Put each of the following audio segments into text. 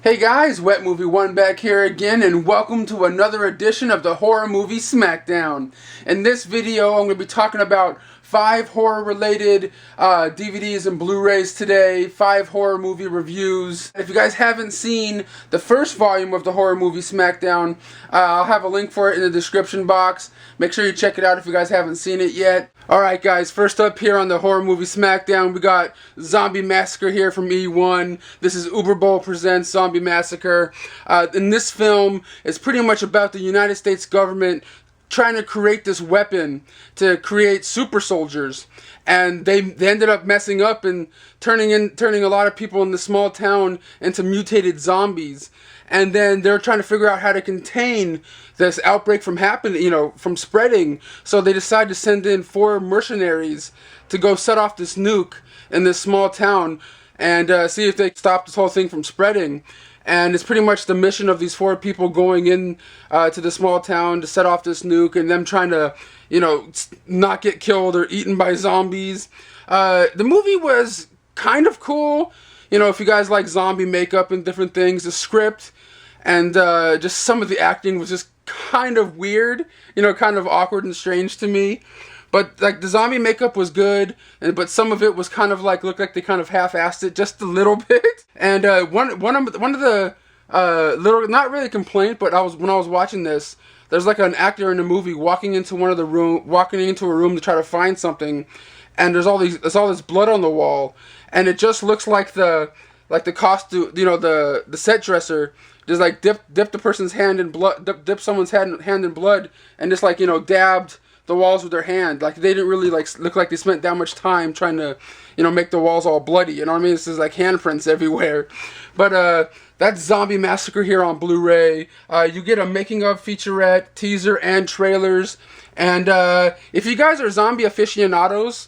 Hey guys, Wet Movie 1 back here again, and welcome to another edition of the Horror Movie Smackdown. In this video, I'm going to be talking about 5 horror-related DVDs and Blu-rays today, 5 horror movie reviews. If you guys haven't seen the first volume of the Horror Movie Smackdown, I'll have a link for it in the description box. Make sure you check it out if you guys haven't seen it yet. Alright guys, first up here on the Horror Movie Smackdown, we got Zombie Massacre here from E1. This is Uber Bowl presents Zombie Massacre. In this film, it's pretty much about the United States government trying to create this weapon to create super soldiers, and they ended up messing up and turning a lot of people in the small town into mutated zombies. And then they're trying to figure out how to contain this outbreak from happening, from spreading. So they decide to send in 4 mercenaries to go set off this nuke in this small town and see if they stop this whole thing from spreading. And it's pretty much the mission of these 4 people going in to the small town to set off this nuke, and them trying to, not get killed or eaten by zombies. The movie was kind of cool. If you guys like zombie makeup and different things, the script and just some of the acting was just kind of weird, kind of awkward and strange to me. But like the zombie makeup was good, but some of it was kind of like looked like they kind of half-assed it just a little bit. And one of the little, not really a complaint, but when I was watching this, there's like an actor in the movie walking into a room to try to find something, and there's all this blood on the wall, and it just looks like the costume, the set dresser just like dip the person's hand in blood, dip someone's hand in blood, and just like dabbed the walls with their hand. Like they didn't really look like they spent that much time trying to make the walls all bloody. You know what I mean? This is like handprints everywhere. But that's Zombie Massacre here on Blu-ray. You get a making of featurette, teaser, and trailers. And if you guys are zombie aficionados,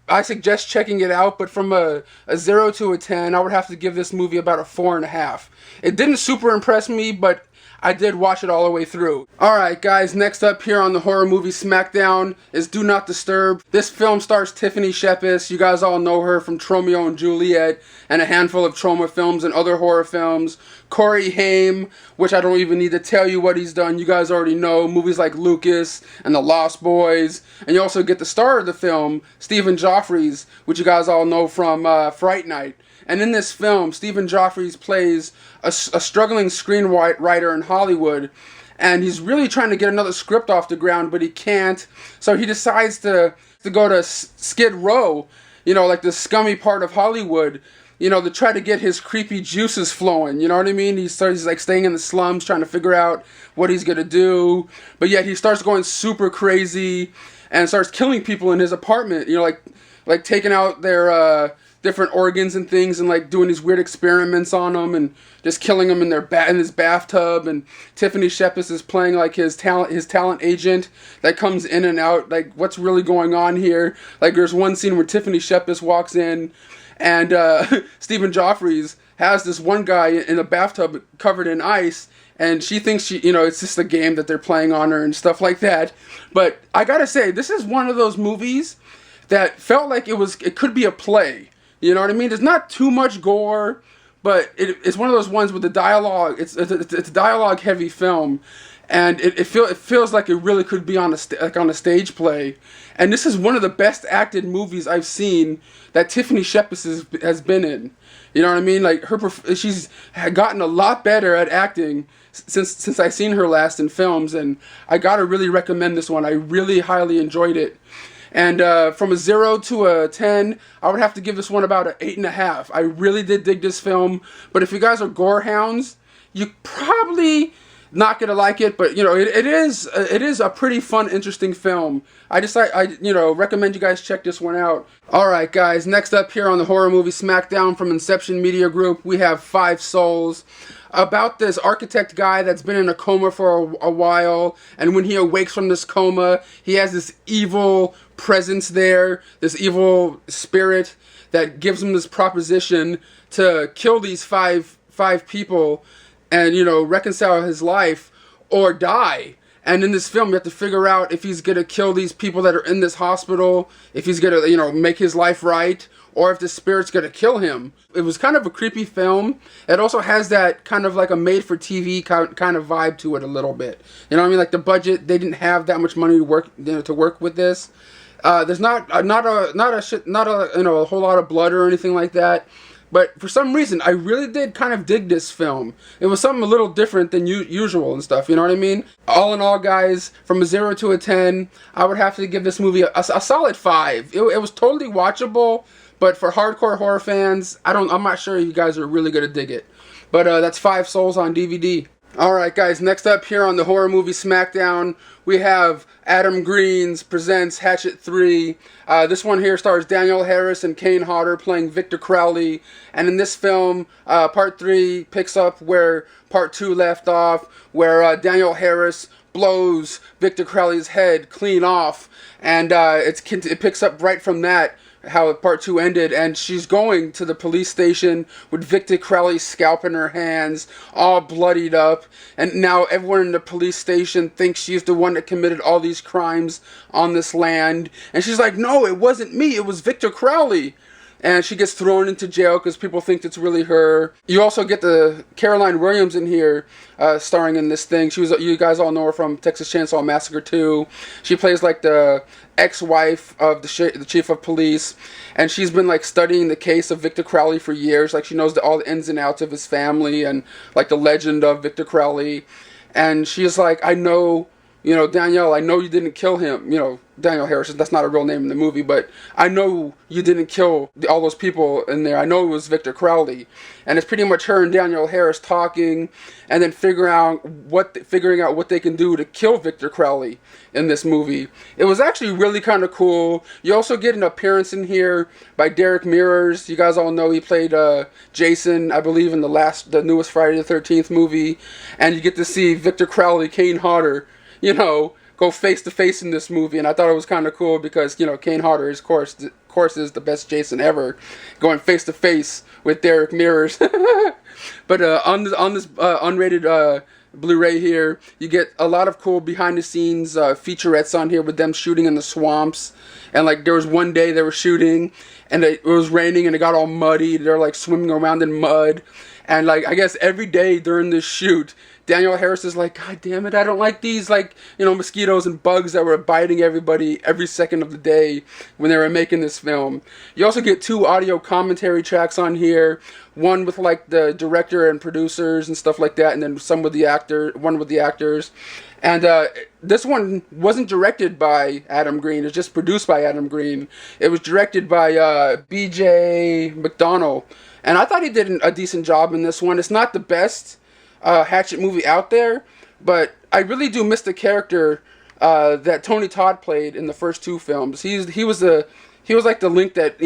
I suggest checking it out, but from a 0 to a 10, I would have to give this movie about a 4.5. It didn't super impress me, but I did watch it all the way through. Alright guys, next up here on the Horror Movie Smackdown is Do Not Disturb. This film stars Tiffany Shepis. You guys all know her from Tromeo and Juliet and a handful of Troma films and other horror films. Corey Haim, which I don't even need to tell you what he's done. You guys already know. Movies like Lucas and The Lost Boys. And you also get the star of the film, Stephen Geoffreys, which you guys all know from Fright Night. And in this film, Stephen Geoffreys plays a struggling screenwriter in Hollywood, and he's really trying to get another script off the ground, but he can't. So he decides to go to Skid Row, like the scummy part of Hollywood, to try to get his creepy juices flowing. You know what I mean? He's like staying in the slums, trying to figure out what he's gonna do, but yet he starts going super crazy and starts killing people in his apartment. Like taking out their different organs and things, and like doing these weird experiments on them, and just killing them in his bathtub. And Tiffany Shepis is playing like his talent agent that comes in and out, like what's really going on here. Like there's one scene where Tiffany Shepis walks in, and Stephen Geoffreys has this one guy in a bathtub covered in ice, and she thinks it's just a game that they're playing on her and stuff like that. But I gotta say, this is one of those movies that felt like it could be a play. You know what I mean? There's not too much gore, but it's one of those ones with the dialogue. It's a dialogue-heavy film, and it feels like it really could be on a stage play. And this is one of the best acted movies I've seen that Tiffany Shepis has been in. You know what I mean? Like she's gotten a lot better at acting since I seen her last in films, and I gotta really recommend this one. I really highly enjoyed it. And from a 0 to a 10, I would have to give this one about an 8.5. I really did dig this film, but if you guys are gore hounds, you probably not gonna like it. But it is a pretty fun, interesting film. I recommend you guys check this one out. All right, guys. Next up here on the Horror Movie Smackdown from Inception Media Group, we have 5 Souls. About this architect guy that's been in a coma for a while, and when he awakes from this coma, he has this evil presence there, this evil spirit that gives him this proposition to kill these five people and reconcile his life or die. And in this film, you have to figure out if he's gonna kill these people that are in this hospital, if he's gonna make his life right, or if the spirit's gonna kill him. It was kind of a creepy film. It also has that kind of like a made-for-TV kind of vibe to it a little bit. You know what I mean? Like the budget, they didn't have that much money to work with this. There's not a whole lot of blood or anything like that. But for some reason, I really did kind of dig this film. It was something a little different than usual and stuff, you know what I mean? All in all, guys, from a 0 to a 10, I would have to give this movie a solid 5. It was totally watchable, but for hardcore horror fans, I'm not sure you guys are really going to dig it. But that's 5 souls on DVD. Alright guys, next up here on the Horror Movie Smackdown, we have Adam Green's presents Hatchet 3. This one here stars Danielle Harris and Kane Hodder playing Victor Crowley. And in this film, Part 3 picks up where Part 2 left off, where Danielle Harris blows Victor Crowley's head clean off. And it picks up right from that, how Part 2 ended, and she's going to the police station with Victor Crowley's scalp in her hands, all bloodied up, and now everyone in the police station thinks she's the one that committed all these crimes on this land, and she's like, no, it wasn't me, it was Victor Crowley. And she gets thrown into jail because people think it's really her. You also get the Caroline Williams in here, starring in this thing. You guys all know her from Texas Chainsaw Massacre 2. She plays like the ex-wife of the chief of police, and she's been like studying the case of Victor Crowley for years. Like she knows all the ins and outs of his family and like the legend of Victor Crowley. And she's like, I know, Danielle, I know you didn't kill him. Danielle Harris, that's not a real name in the movie, but I know you didn't kill all those people in there. I know it was Victor Crowley. And it's pretty much her and Danielle Harris talking and then figuring out what they can do to kill Victor Crowley in this movie. It was actually really kind of cool. You also get an appearance in here by Derek Mears. You guys all know he played Jason, I believe, in the newest Friday the 13th movie. And you get to see Victor Crowley, Kane Hodder, go face to face in this movie, and I thought it was kind of cool because Kane Hodder is, of course, is the best Jason ever, going face to face with Derek Mears. But on this unrated Blu-ray here, you get a lot of cool behind the scenes featurettes on here with them shooting in the swamps, and like there was one day they were shooting, and it was raining and it got all muddy. They're like swimming around in mud, and like I guess every day during this shoot, Danielle Harris is like, God damn it, I don't like these, mosquitoes and bugs that were biting everybody every second of the day when they were making this film. You also get 2 audio commentary tracks on here, one with, the director and producers and stuff like that, and then one with the actors. And this one wasn't directed by Adam Green, it's just produced by Adam Green. It was directed by B.J. McDonnell, and I thought he did a decent job in this one. It's not the best Hatchet movie out there, but I really do miss the character that Tony Todd played in the first 2 films. He was like the link that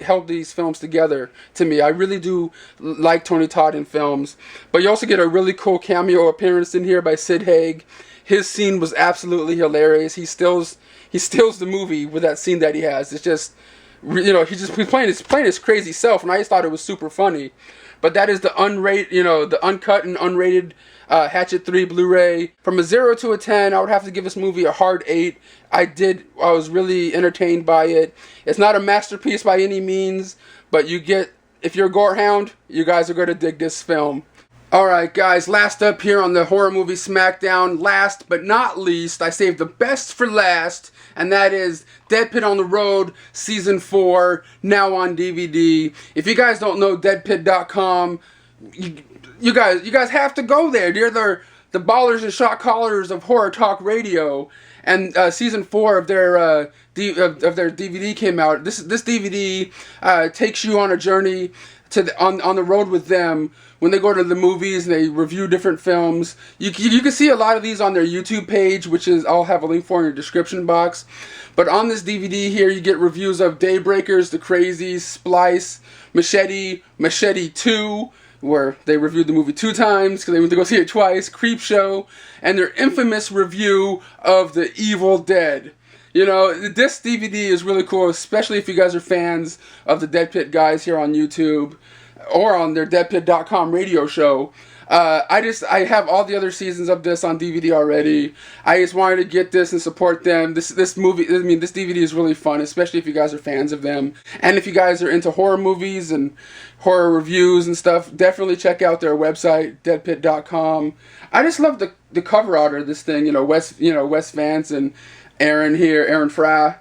held these films together to me. I really do like Tony Todd in films. But you also get a really cool cameo appearance in here by Sid Haig. His scene was absolutely hilarious. He steals the movie with that scene that he has. It's just he's playing his crazy self, and I just thought it was super funny. But that is the the uncut and unrated Hatchet 3 Blu-ray. From a 0 to a 10, I would have to give this movie a hard 8. I was really entertained by it. It's not a masterpiece by any means, but if you're a gore hound, you guys are going to dig this film. Alright guys, last up here on the Horror Movie Smackdown, last but not least, I saved the best for last, and that is Deadpit on the Road Season 4, now on DVD. If you guys don't know Deadpit.com, you guys have to go there. They're the ballers and shot callers of horror talk radio, and Season 4 of their DVD came out. This DVD takes you on a journey on the road with them when they go to the movies and they review different films. You can see a lot of these on their YouTube page, which is I'll have a link for in your description box. But on this DVD here, you get reviews of Daybreakers, The Crazies, Splice, Machete 2, where they reviewed the movie 2 times because they went to go see it twice, Creepshow, and their infamous review of The Evil Dead. This DVD is really cool, especially if you guys are fans of the Deadpit guys here on YouTube. or on their Deadpit.com radio show. I have all the other seasons of this on DVD already. I just wanted to get this and support them. This DVD is really fun, especially if you guys are fans of them. And if you guys are into horror movies and horror reviews and stuff, definitely check out their website, deadpit.com. I just love the cover art of this thing, Wes Vance and Aaron Fry.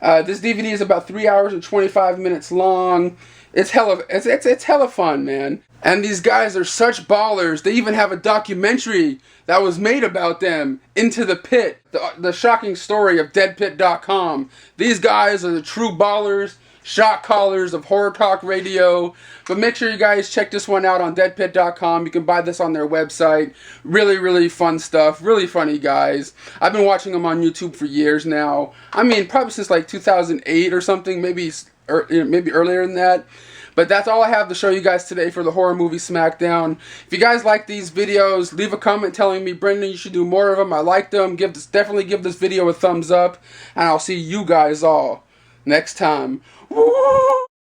This DVD is about 3 hours and 25 minutes long. It's hella fun, man. And these guys are such ballers. They even have a documentary that was made about them, Into the Pit, the shocking story of Deadpit.com. These guys are the true ballers, shot callers of horror talk radio. But make sure you guys check this one out on Deadpit.com. You can buy this on their website. Really, really fun stuff. Really funny guys. I've been watching them on YouTube for years now. I mean, probably since like 2008 or something, maybe earlier than that. But that's all I have to show you guys today for the Horror Movie Smackdown. If you guys like these videos, leave a comment telling me, Brendan, you should do more of them. I like them. Definitely give this video a thumbs up. And I'll see you guys all next time. Woo!